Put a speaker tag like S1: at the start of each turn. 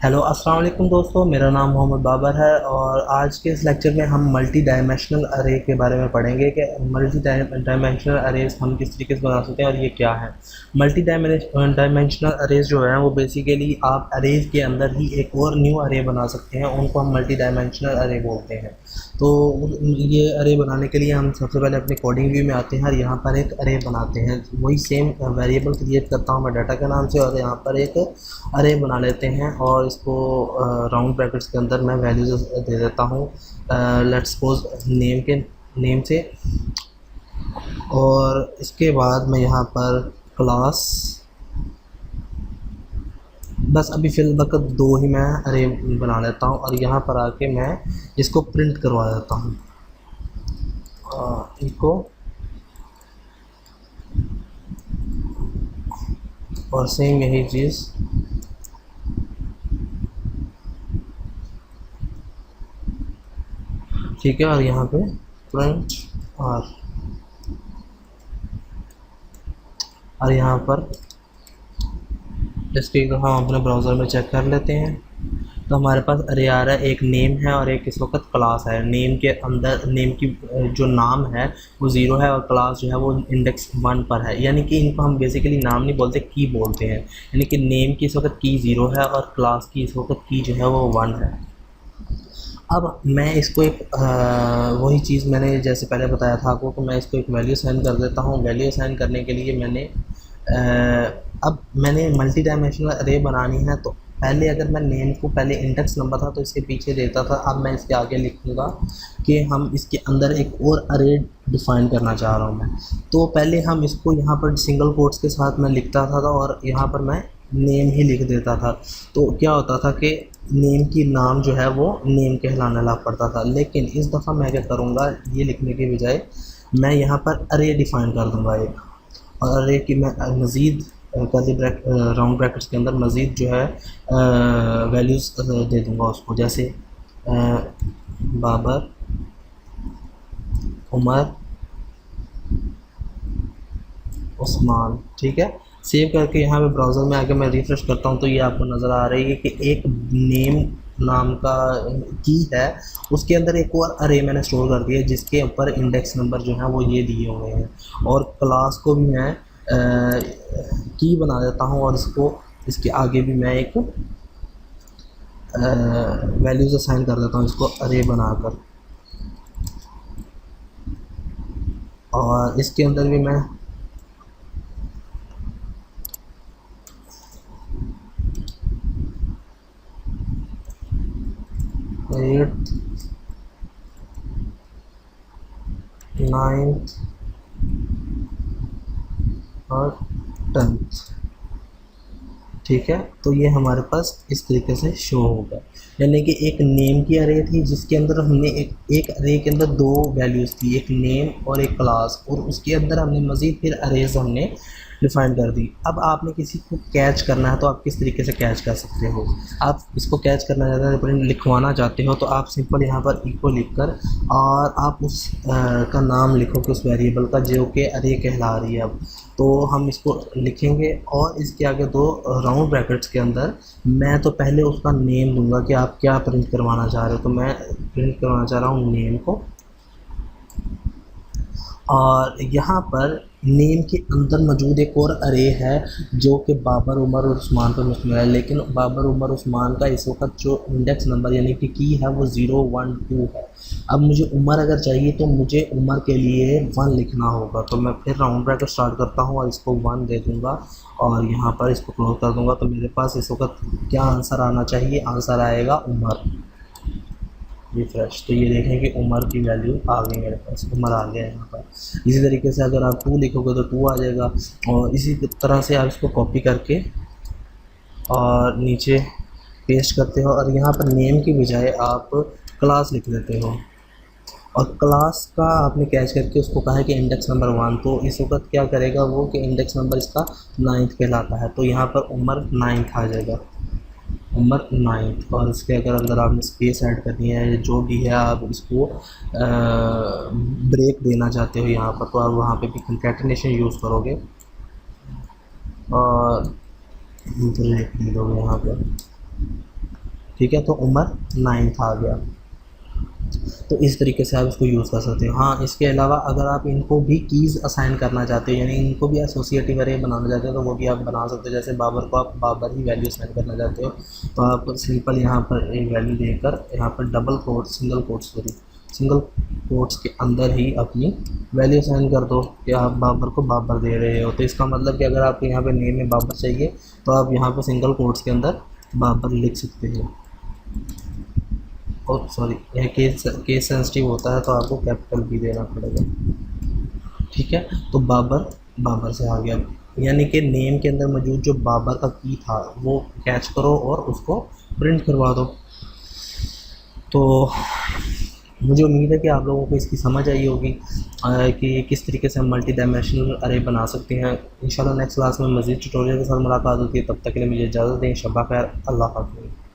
S1: Hello अस्सलाम वालेकुम दोस्तों, मेरा नाम मोहम्मद बाबर है और आज के इस लेक्चर में हम मल्टी डायमेंशनल अरे के बारे में पढ़ेंगे कि मल्टी डायमेंशनल अरेज हम किस तरीके से बना सकते हैं और ये क्या है। मल्टी डायमेंशनल अरेज जो है वो बेसिकली आप अरेज के अंदर ही एक और न्यू अरे बना सकते हैं, उनको हम मल्टी डायमेंशनल अरे बोलते हैं। तो ये अरे बनाने के लिए हम सबसे पहले अपने कोडिंग व्यू में आते हैं और यहाँ पर एक अरे बनाते हैं। वही सेम वेरिएबल क्रिएट करता हूँ मैं डाटा के नाम से और यहाँ पर एक अरे बना लेते हैं और इसको राउंड ब्रैकेट्स के अंदर मैं वैल्यूज दे देता हूँ, लेट्स सपोज नेम से। और इसके बाद मैं यहाँ पर क्लास, बस अभी फिल वक्त दो ही मैं अरे बना लेता हूँ और यहाँ पर आके मैं इसको प्रिंट करवा देता हूँ इनको, और सेम यही चीज़ ठीक है। और यहाँ पे प्रिंट और यहाँ पर इसके हम अपने ब्राउज़र में चेक कर लेते हैं तो हमारे पास अरे आ रहा है, एक नेम है और एक इस वक्त क्लास है। नेम के अंदर नेम की जो नाम है वो 0 है और क्लास जो है वो इंडेक्स 1 पर है, यानी कि इनको हम बेसिकली नाम नहीं बोलते, की बोलते हैं। यानी कि नेम की इस वक्त की 0 है और क्लास की इस वक्त की जो है वो 1 है। अब मैं इसको एक वही चीज़ मैंने जैसे पहले बताया था आपको, तो मैं इसको एक वैल्यू साइन कर देता हूँ। वैल्यू साइन करने के लिए अब मैंने मल्टी डायमेंशनल अरे बनानी है, तो पहले अगर मैं नेम को पहले इंडेक्स नंबर था तो इसके पीछे देता था, अब मैं इसके आगे लिखूँगा कि हम इसके अंदर एक और अरे डिफ़ाइन करना चाह रहा हूँ मैं। तो पहले हम इसको यहाँ पर सिंगल कोट्स के साथ मैं लिखता था और यहाँ पर मैं नेम ही लिख देता था। तो क्या होता था कि नेम की नाम जो है वो नेम कहलाने लग पड़ता था। लेकिन इस दफ़ा मैं क्या करूँगा, ये लिखने के बजाय मैं यहाँ पर अरे डिफ़ाइन कर दूँगा एक, और अरे की मैं मज़ीद राउंड ब्रैकेट्स के अंदर मज़ीद जो है वैल्यूज़ दे दूँगा उसको, जैसे बाबर, उमर, उस्मान। ठीक है, सेव करके यहाँ पे ब्राउज़र में आके मैं रिफ़्रेश करता हूँ तो ये आपको नज़र आ रही है कि एक नेम नाम का की है, उसके अंदर एक और अरे मैंने स्टोर कर दिया जिसके ऊपर इंडेक्स नंबर जो है वो ये दिए हुए हैं। और क्लास को भी मैं की बना देता हूँ और इसके आगे भी मैं एक वैल्यूज़ असाइन कर देता हूँ इसको अरे बनाकर। और इसके अंदर भी मैं 8th 9th और 10th। ठीक है, तो ये हमारे पास इस तरीके से शो होगा। यानी कि एक नेम की अरे थी जिसके अंदर हमने एक अरे के अंदर दो वैल्यूज़ थी, एक नेम और एक क्लास, और उसके अंदर हमने मज़ीद फिर अरेज हमने डिफ़ाइन कर दी। अब आपने किसी को कैच करना है तो आप किस तरीके से कैच कर सकते हो। आप इसको कैच करना चाहते हो, प्रिंट लिखवाना चाहते हो, तो आप सिंपल यहाँ पर इको लिख कर और आप उस का नाम लिखोगे उस वेरिएबल का जो कि अरे कहला रही है। अब तो हम इसको लिखेंगे और इसके आगे दो राउंड ब्रैकेट्स के अंदर मैं तो पहले उसका नेम दूंगा कि आप क्या प्रिंट करवाना चाह रहे हो। तो मैं प्रिंट करवाना चाह रहा हूँ नेम को, और यहाँ पर नेम के अंदर मौजूद एक और अरे है जो कि बाबर, उमर और उस्मान पर मुश्तमिल है। लेकिन बाबर, उमर, उस्मान का इस वक्त जो इंडेक्स नंबर यानी कि की है वो 0 1 2 है। अब मुझे उमर अगर चाहिए तो मुझे उमर के लिए 1 लिखना होगा, तो मैं फिर राउंड ब्रैकेट स्टार्ट करता हूँ और इसको 1 दे दूँगा और यहाँ पर इसको क्लोज कर दूँगा। तो मेरे पास इस वक्त क्या आंसर आना चाहिए, आंसर आएगा उमर। रिफ्रेश, तो ये देखें कि उमर की वैल्यू आ गई, मेरे पास उमर आ गया यहाँ पर। इसी तरीके से अगर आप 2 लिखोगे तो 2 आ जाएगा, और इसी तरह से आप इसको कॉपी करके और नीचे पेस्ट करते हो और यहाँ पर नेम की बजाय आप क्लास लिख देते हो। और क्लास का आपने कैच करके उसको कहा है कि इंडेक्स नंबर 1, तो इस वक्त क्या करेगा वो कि इंडेक्स नंबर इसका 9th कहलाता है, तो यहाँ पर उमर 9th आ जाएगा, उमर 9th। और इसके अगर अंदर आपने स्पेस ऐड करनी है, जो भी है आप इसको ब्रेक देना चाहते हो यहाँ पर, तो आप वहाँ पे भी कंकैटिनेशन यूज़ करोगे और ब्रेक दे दोगे यहाँ पर। ठीक है, तो उमर 9th आ गया। तो इस तरीके से आप इसको यूज़ कर सकते हो। हाँ, इसके अलावा अगर आप इनको भी कीज़ असाइन करना चाहते हो, यानी इनको भी एसोसिएटिव अरे बनाना चाहते हो, तो वो भी आप बना सकते हो। जैसे बाबर को आप बाबर ही वैल्यू असाइन करना चाहते हो, तो आप सिंपल यहाँ पर एक वैल्यू देकर यहाँ पर सिंगल कोट्स के अंदर ही अपनी वैल्यू असाइन कर दो कि आप बाबर को बाबर दे रहे हो। तो इसका मतलब कि अगर आपको यहाँ पे नेम में बाबर चाहिए, तो आप यहाँ पर सिंगल कोट्स के अंदर बाबर लिख सकते हो। और सॉरी, यह केस सेंसिटिव होता है, तो आपको कैपिटल भी देना पड़ेगा। ठीक है, तो बाबर से आ गया, यानी कि नेम के अंदर मौजूद जो बाबर का की था वो कैच करो और उसको प्रिंट करवा दो। तो मुझे उम्मीद है कि आप लोगों को इसकी समझ आई होगी कि किस तरीके से हम मल्टी डायमेंशनल अरे बना सकते हैं। इंशाल्लाह नेक्स्ट क्लास में मज़ीद ट्यूटोरियल के साथ मुलाकात होती है। तब तक के लिए मुझे इजाज़त दें। शब्बा खैर, अल्लाह हाफ़िज़।